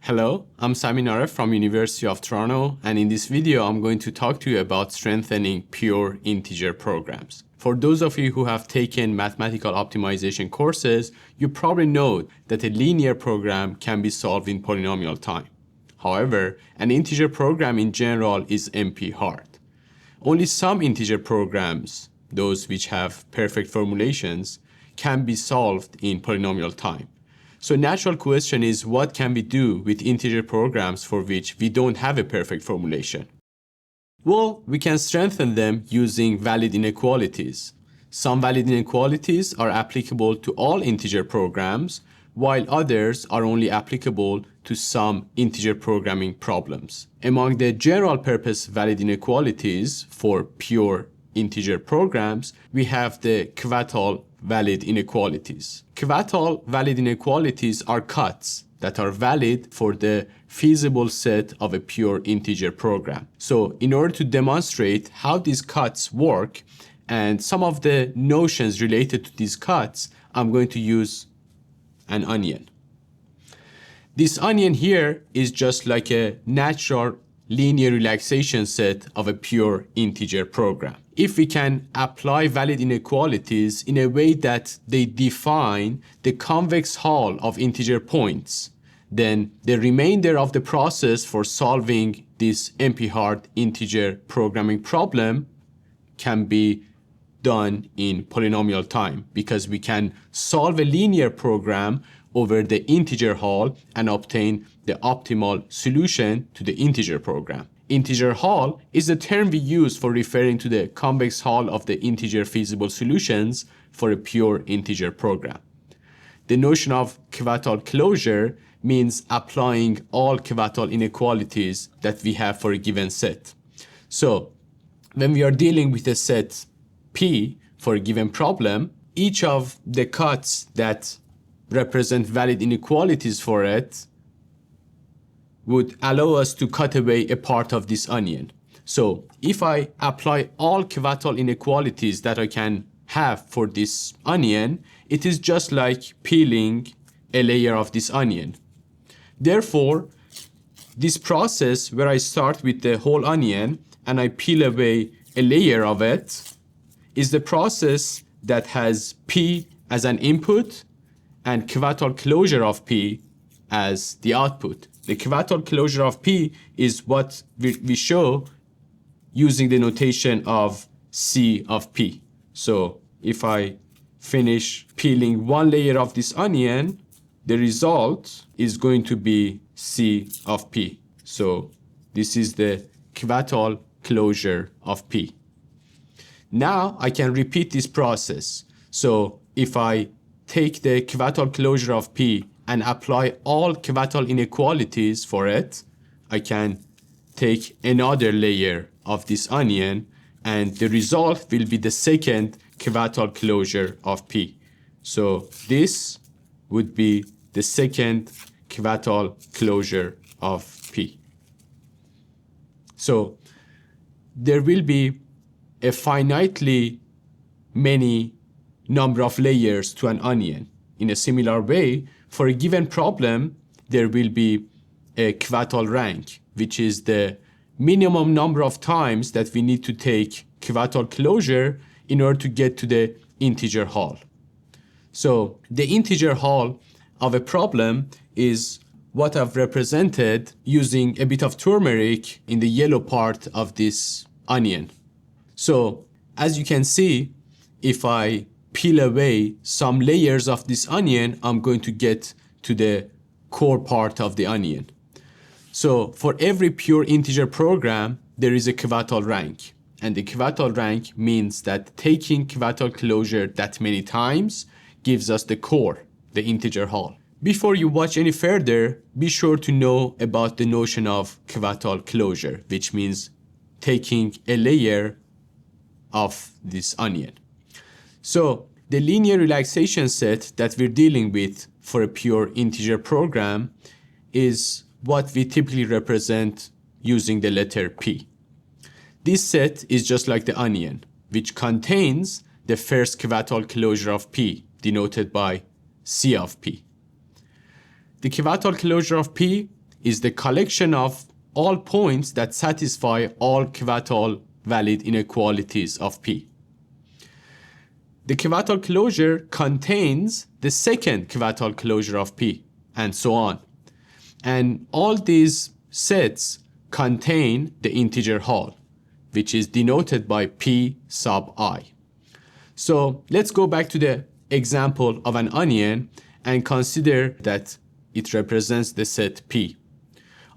Hello, I'm Samin Aref from University of Toronto, and in this video I'm going to talk to you about strengthening pure integer programs. For those of you who have taken mathematical optimization courses, you probably know that a linear program can be solved in polynomial time. However, an integer program in general is NP hard. Only some integer programs, those which have perfect formulations, can be solved in polynomial time. So natural question is, what can we do with integer programs for which we don't have a perfect formulation? Well, we can strengthen them using valid inequalities. Some valid inequalities are applicable to all integer programs, while others are only applicable to some integer programming problems. Among the general purpose valid inequalities for pure integer programs, we have the Chvátal valid inequalities. Chvátal valid inequalities are cuts that are valid for the feasible set of a pure integer program. So in order to demonstrate how these cuts work and some of the notions related to these cuts, I'm going to use an onion. This onion here is just like a natural linear relaxation set of a pure integer program. If we can apply valid inequalities in a way that they define the convex hull of integer points, then the remainder of the process for solving this NP-hard integer programming problem can be done in polynomial time, because we can solve a linear program over the integer hull and obtain the optimal solution to the integer program. Integer hull is the term we use for referring to the convex hull of the integer feasible solutions for a pure integer program. The notion of Chvátal closure means applying all Chvátal inequalities that we have for a given set. So when we are dealing with a set P for a given problem, each of the cuts that represent valid inequalities for it would allow us to cut away a part of this onion. So if I apply all Chvátal inequalities that I can have for this onion, it is just like peeling a layer of this onion. Therefore, this process where I start with the whole onion and I peel away a layer of it is the process that has P as an input and Chvátal closure of P as the output. The Chvátal closure of P is what we show using the notation of C of P. So if I finish peeling one layer of this onion, the result is going to be C of P. So this is the Chvátal closure of P. Now I can repeat this process. So if I take the Chvátal closure of P and apply all Chvátal inequalities for it, I can take another layer of this onion and the result will be the second Chvátal closure of P. So this would be the second Chvátal closure of P. So there will be a finitely many number of layers to an onion. In a similar way, for a given problem, there will be a Chvátal rank, which is the minimum number of times that we need to take Chvátal closure in order to get to the integer hull. So the integer hull of a problem is what I've represented using a bit of turmeric in the yellow part of this onion. So as you can see, if I peel away some layers of this onion, I'm going to get to the core part of the onion. So for every pure integer program, there is a Chvátal rank. And the Chvátal rank means that taking Chvátal closure that many times gives us the core, the integer hull. Before you watch any further, be sure to know about the notion of Chvátal closure, which means taking a layer of this onion. So the linear relaxation set that we're dealing with for a pure integer program is what we typically represent using the letter P. This set is just like the onion, which contains the first Chvátal closure of P, denoted by C of P. The Chvátal closure of P is the collection of all points that satisfy all Chvátal valid inequalities of P. The Chvátal closure contains the second Chvátal closure of P, and so on. And all these sets contain the integer Hall, which is denoted by P sub I. So let's go back to the example of an onion and consider that it represents the set P.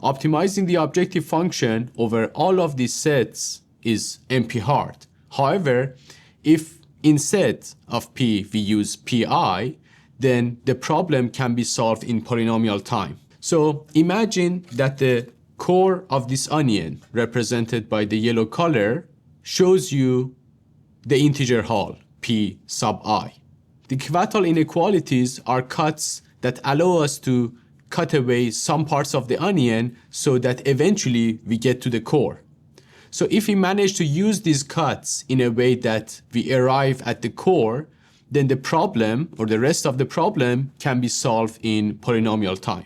Optimizing the objective function over all of these sets is NP hard. However, if instead of P we use Pi, then the problem can be solved in polynomial time. So imagine that the core of this onion, represented by the yellow color, shows you the integer Hall, P sub I. The Chvátal inequalities are cuts that allow us to cut away some parts of the onion so that eventually we get to the core. So if we manage to use these cuts in a way that we arrive at the core, then the problem or the rest of the problem can be solved in polynomial time.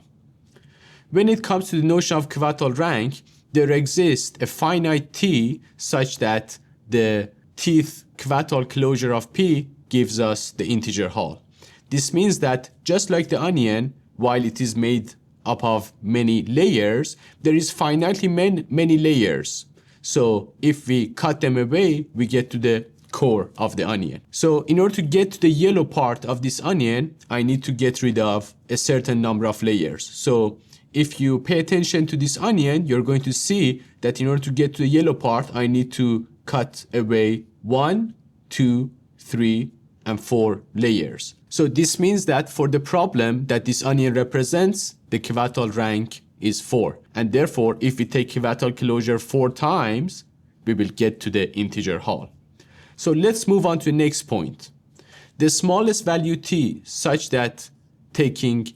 When it comes to the notion of Chvátal rank, there exists a finite T such that the Tth Chvátal closure of P gives us the integer Hall. This means that just like the onion, while it is made up of many layers, there is finitely many layers. So if we cut them away, we get to the core of the onion. So in order to get to the yellow part of this onion, I need to get rid of a certain number of layers. So if you pay attention to this onion, you're going to see that in order to get to the yellow part, I need to cut away 1, 2, 3, and 4 layers. So this means that for the problem that this onion represents, the Chvátal rank is 4. And therefore, if we take Chvátal closure 4 times, we will get to the integer Hall. So let's move on to the next point. The smallest value T such that taking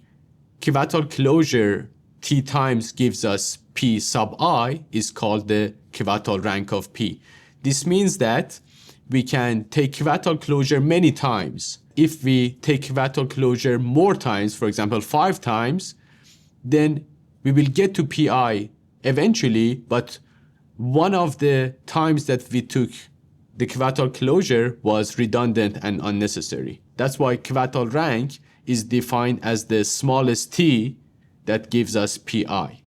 Chvátal closure T times gives us P sub I is called the Chvátal rank of P. This means that we can take Chvátal closure many times. If we take Chvátal closure more times, for example 5 times, then we will get to Pi eventually, but one of the times that we took the Chvátal closure was redundant and unnecessary. That's why Chvátal rank is defined as the smallest T that gives us Pi.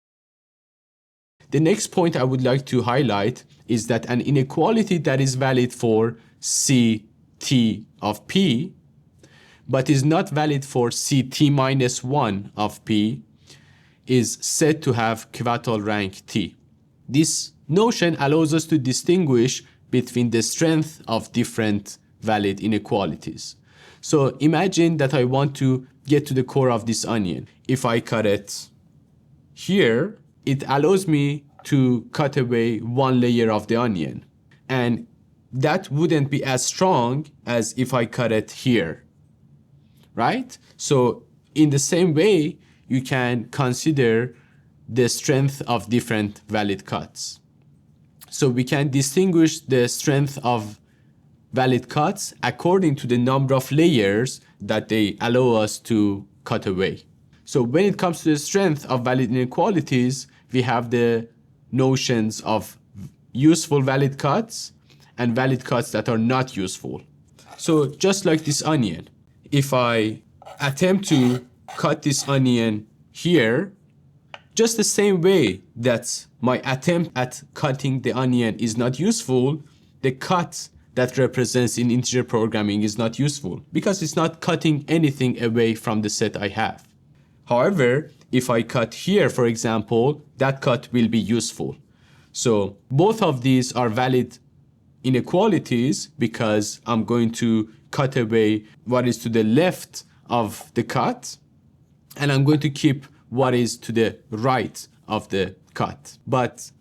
The next point I would like to highlight is that an inequality that is valid for Ct of P, but is not valid for Ct minus 1 of P, is said to have Chvátal rank T. This notion allows us to distinguish between the strength of different valid inequalities. So imagine that I want to get to the core of this onion. If I cut it here, it allows me to cut away 1 layer of the onion. And that wouldn't be as strong as if I cut it here, right? So in the same way, you can consider the strength of different valid cuts. So we can distinguish the strength of valid cuts according to the number of layers that they allow us to cut away. So when it comes to the strength of valid inequalities, we have the notions of useful valid cuts and valid cuts that are not useful. So just like this onion, if I attempt to cut this onion here, just the same way that my attempt at cutting the onion is not useful, the cut that represents in integer programming is not useful because it's not cutting anything away from the set I have. However, if I cut here, for example, that cut will be useful. So both of these are valid inequalities because I'm going to cut away what is to the left of the cut, and I'm going to keep what is to the right of the cut. But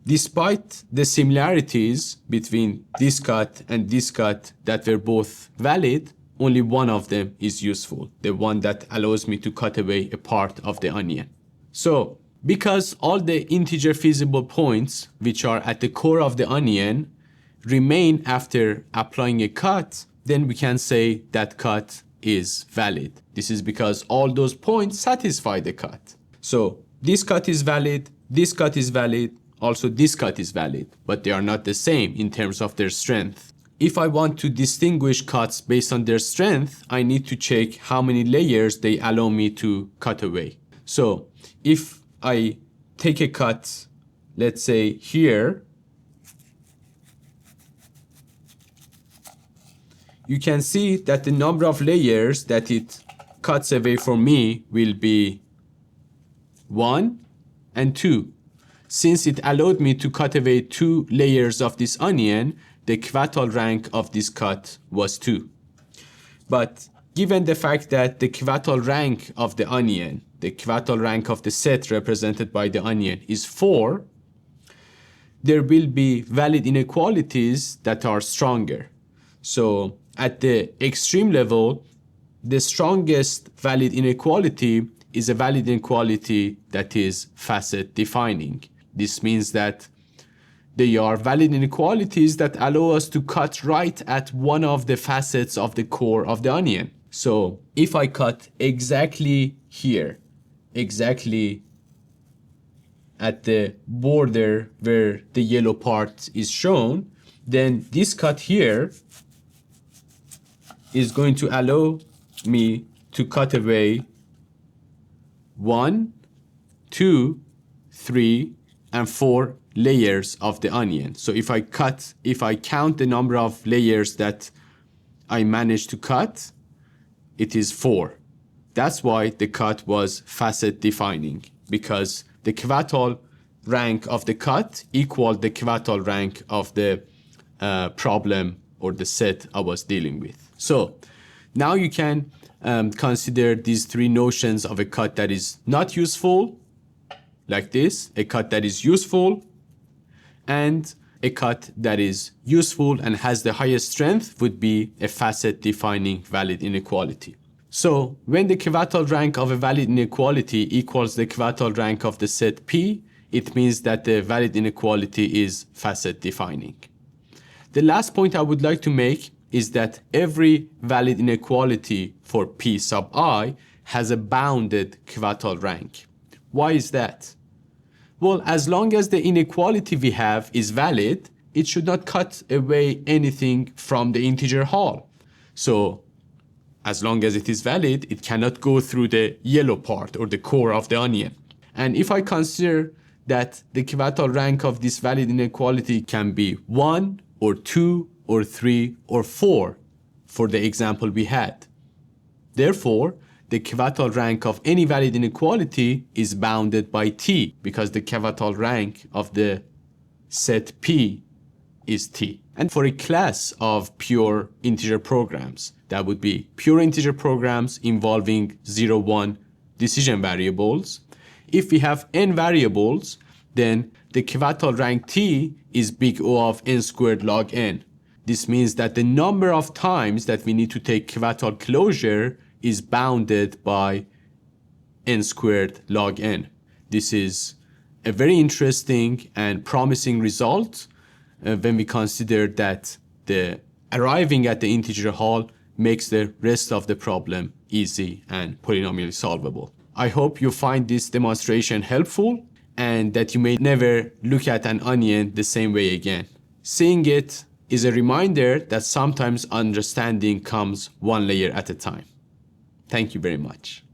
despite the similarities between this cut and this cut that were both valid, only one of them is useful, the one that allows me to cut away a part of the onion. So, because all the integer feasible points which are at the core of the onion remain after applying a cut, then we can say that cut is valid. This is because all those points satisfy the cut. So, this cut is valid, this cut is valid, also this cut is valid, but they are not the same in terms of their strength. If I want to distinguish cuts based on their strength, I need to check how many layers they allow me to cut away. So if I take a cut, let's say here, you can see that the number of layers that it cuts away from me will be 1 and 2. Since it allowed me to cut away 2 layers of this onion, the Chvátal rank of this cut was 2. But given the fact that the Chvátal rank of the onion, the Chvátal rank of the set represented by the onion is 4, there will be valid inequalities that are stronger. So at the extreme level, the strongest valid inequality is a valid inequality that is facet defining. This means that they are valid inequalities that allow us to cut right at one of the facets of the core of the onion. So if I cut exactly here, exactly at the border where the yellow part is shown, then this cut here is going to allow me to cut away 1, 2, 3, and 4 layers of the onion. So if I count the number of layers that I managed to cut, it is 4. That's why the cut was facet defining, because the Chvátal rank of the cut equaled the Chvátal rank of the problem or the set I was dealing with. So now you can consider these 3 notions of a cut that is not useful, like this, a cut that is useful, and a cut that is useful and has the highest strength would be a facet defining valid inequality. So when the Chvátal rank of a valid inequality equals the Chvátal rank of the set P, it means that the valid inequality is facet defining. The last point I would like to make is that every valid inequality for P sub I has a bounded Chvátal rank. Why is that? Well, as long as the inequality we have is valid, it should not cut away anything from the integer Hall. So as long as it is valid, it cannot go through the yellow part or the core of the onion. And if I consider that the Chvátal rank of this valid inequality can be 1 or 2 or 3 or 4 for the example we had. Therefore, the Chvátal rank of any valid inequality is bounded by T, because the Chvátal rank of the set P is T. And for a class of pure integer programs, that would be pure integer programs involving 0, 1 decision variables. If we have n variables, then the Chvátal rank T is big O of n squared log n. This means that the number of times that we need to take Chvátal closure is bounded by n squared log n. This is a very interesting and promising result when we consider that the arriving at the integer Hall makes the rest of the problem easy and polynomially solvable. I hope you find this demonstration helpful and that you may never look at an onion the same way again. Seeing it is a reminder that sometimes understanding comes one layer at a time. Thank you very much.